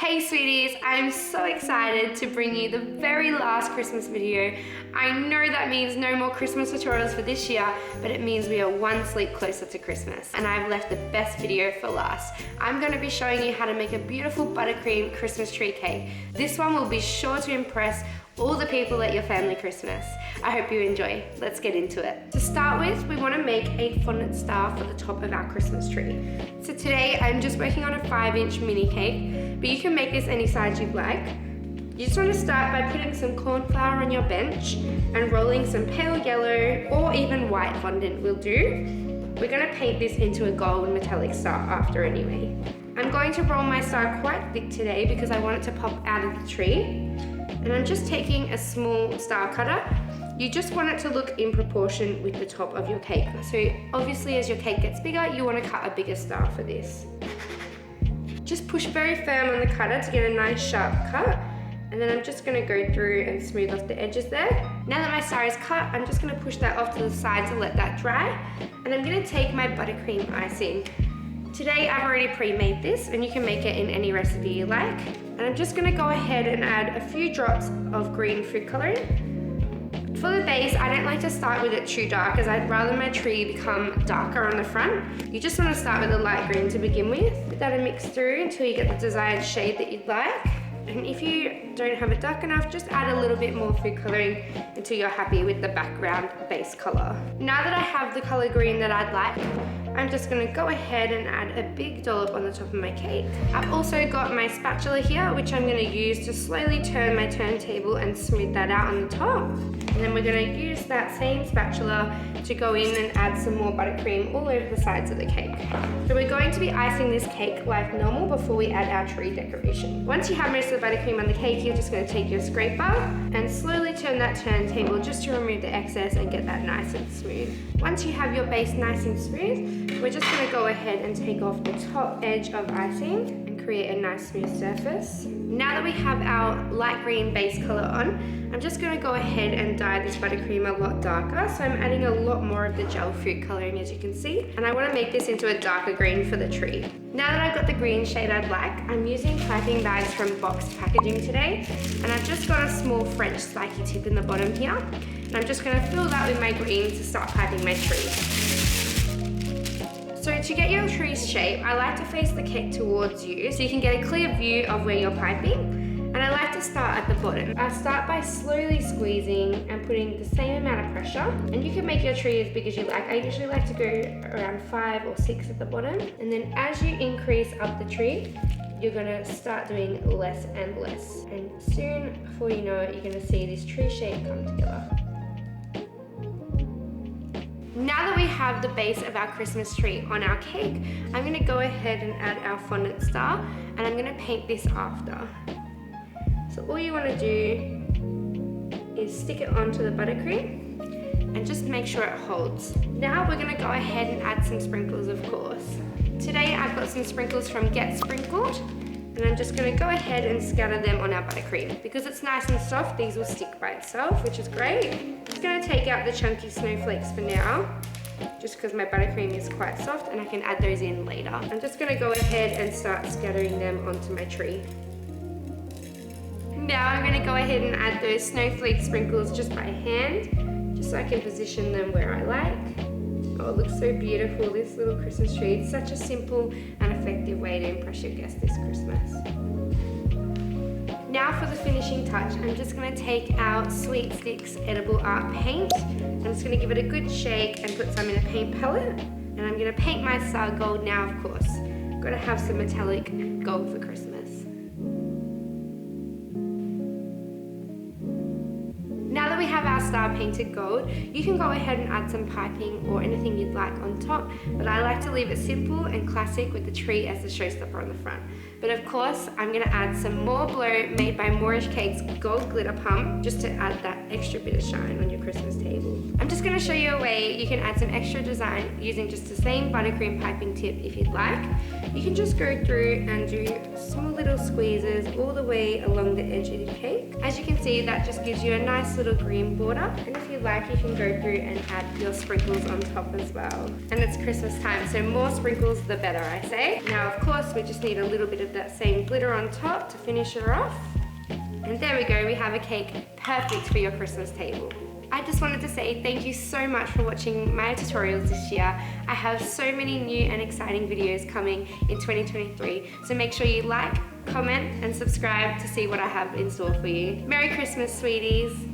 Hey sweeties, I'm so excited to bring you the very last Christmas video. I know that means no more Christmas tutorials for this year, but it means we are one sleep closer to Christmas. And I've left the best video for last. I'm going to be showing you how to make a beautiful buttercream Christmas tree cake. This one will be sure to impress all the people at your family Christmas. I hope you enjoy. Let's get into it. To start with, we want to make a fondant star for the top of our Christmas tree. So today I'm just working on a 5-inch mini cake, but you can make this any size you'd like. You just want to start by putting some corn flour on your bench and rolling some pale yellow or even white fondant will do. We're going to paint this into a gold metallic star after anyway. I'm going to roll my star quite thick today because I want it to pop out of the tree. And I'm just taking a small star cutter. You just want it to look in proportion with the top of your cake. So obviously as your cake gets bigger, you want to cut a bigger star for this. Just push very firm on the cutter to get a nice sharp cut. And then I'm just going to go through and smooth off the edges there. Now that my star is cut, I'm just going to push that off to the side to let that dry. And I'm going to take my buttercream icing. Today I've already pre-made this and you can make it in any recipe you like. And I'm just going to go ahead and add a few drops of green food coloring. For the base, I don't like to start with it too dark as I'd rather my tree become darker on the front. You just want to start with a light green to begin with. Put that and mix through until you get the desired shade that you'd like. And if you don't have it dark enough, just add a little bit more food coloring until you're happy with the background base color. Now that I have the color green that I'd like, I'm just gonna go ahead and add a big dollop on the top of my cake. I've also got my spatula here, which I'm gonna use to slowly turn my turntable and smooth that out on the top. And then we're gonna use that same spatula to go in and add some more buttercream all over the sides of the cake. So we're going to be icing this cake like normal before we add our tree decoration. Once you have most of the buttercream on the cake, you're just gonna take your scraper and slowly turn that turntable just to remove the excess and get that nice and smooth. Once you have your base nice and smooth, we're just going to go ahead and take off the top edge of icing and create a nice smooth surface. Now that we have our light green base color on, I'm just going to go ahead and dye this buttercream a lot darker. So I'm adding a lot more of the gel food coloring, as you can see. And I want to make this into a darker green for the tree. Now that I've got the green shade I'd like, I'm using piping bags from Boxed Packaging today. And I've just got a small French spiky tip in the bottom here. And I'm just going to fill that with my green to start piping my tree. So to get your tree's shape, I like to face the cake towards you so you can get a clear view of where you're piping. And I like to start at the bottom. I start by slowly squeezing and putting the same amount of pressure. And you can make your tree as big as you like. I usually like to go around 5 or 6 at the bottom. And then as you increase up the tree, you're gonna start doing less and less. And soon, before you know it, you're gonna see this tree shape come together. Now that we have the base of our Christmas tree on our cake, I'm going to go ahead and add our fondant star and I'm going to paint this after. So all you want to do is stick it onto the buttercream and just make sure it holds. Now we're going to go ahead and add some sprinkles, of course. Today I've got some sprinkles from Get Sprinkled and I'm just going to go ahead and scatter them on our buttercream. Because it's nice and soft, these will stick by itself, which is great. I'm just going to take out the chunky snowflakes for now, just because my buttercream is quite soft and I can add those in later. I'm just going to go ahead and start scattering them onto my tree. Now I'm going to go ahead and add those snowflake sprinkles just by hand, just so I can position them where I like. Oh, it looks so beautiful, this little Christmas tree. It's such a simple and effective way to impress your guests this Christmas. Now for the finishing touch, I'm just going to take our Sweet Sticks Edible Art paint. I'm just going to give it a good shake and put some in a paint palette. And I'm going to paint my star gold now, of course. Got to have some metallic gold for Christmas. Now that we have our star painted gold, you can go ahead and add some piping or anything you'd like on top, but I like to leave it simple and classic with the tree as the showstopper on the front. But of course, I'm going to add some more Blow made by Moorish Cakes gold glitter pump just to add that extra bit of shine on your Christmas table. I'm just going to show you a way you can add some extra design using just the same buttercream piping tip if you'd like. You can just go through and do small little squeezes all the way along the edge of your cake. As you can see, that just gives you a nice little green border. And if you like, you can go through and add your sprinkles on top as well. And it's Christmas time, so more sprinkles the better, I say. Now, of course, we just need a little bit of that same glitter on top to finish her off. And there we go, we have a cake perfect for your Christmas table. I just wanted to say thank you so much for watching my tutorials this year. I have so many new and exciting videos coming in 2023, so make sure you like, comment and subscribe to see what I have in store for you. Merry Christmas, sweeties!